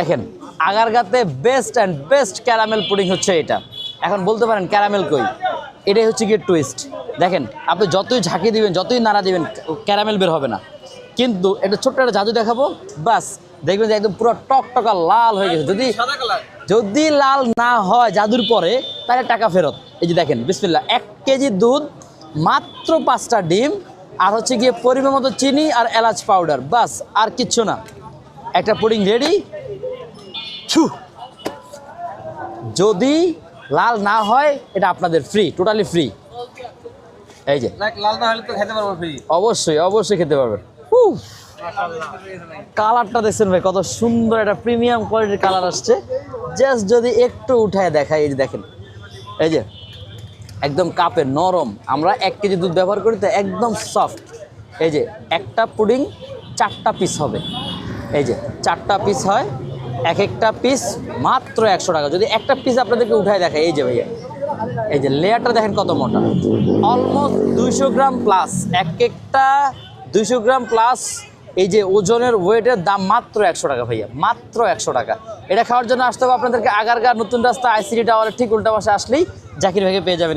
দেখেন আগারগাতে best and best caramel pudding হচ্ছে এটা। এখন বলতে পারেন ক্যারামেল কই, এটাই হচ্ছে গিয়ে টুইস্ট। দেখেন আপনি যতই ঝাঁকি দিবেন, যতই নাড়া দিবেন, ক্যারামেল বের হবে না। কিন্তু একটা ছোট্ট একটা জাদু দেখাবো, বাস দেখবেন যে একদম পুরো টকটকা লাল হয়ে গেছে। যদি লাল না হয় জাদুর পরে, তাহলে টাকা ফেরত। এই যে দেখেন বিসমিল্লাহ, 1 কেজি দুধ, মাত্র 5টা ডিম, আর হচ্ছে গিয়ে পরিমাণ মতো চিনি আর এলাচ পাউডার, বাস আর কিচ্ছু না। একটা পুডিং রেডি। যদি লাল না হয় এটা আপনাদের ফ্রি, টোটালি ফ্রি। এই যে লাল না হলে তো খেতে পারবো ফ্রি। অবশ্যই অবশ্যই খেতে পারবেন। কালারটা দেখছেন ভাই, কত সুন্দর একটা প্রিমিয়াম কোয়ালিটির কালার আসছে। জাস্ট যদি একটু উঠায় দেখাই, এই যে দেখেন, এই যে একদম কাপে নরম। আমরা 1 কেজি দুধ ব্যবহার করি তো একদম সফট। এই যে একটা পুডিং 4টা পিস হবে, এই যে 4টা পিস হয়, এক একটা পিস মাত্র 100 টাকা। যদি একটা পিস আপনাদেরকে উঠায় দেখায়, এই যে ভাইয়া, এই যে লেয়ারটা দেখেন কত মোটা, অলমোস্ট 200 গ্রাম প্লাস, এক একটা 200 গ্রাম প্লাস। এই যে ওজনের ওয়েটের দাম মাত্র 100 টাকা ভাইয়া, মাত্র 100 টাকা। এটা খাওয়ার জন্য আসতে হবে আপনাদেরকে আগারগাঁ নতুন রাস্তা ICT টাওয়ারের ঠিক উল্টা পাশে আসলেই জাকির ভাইকে পেয়ে যাবেন।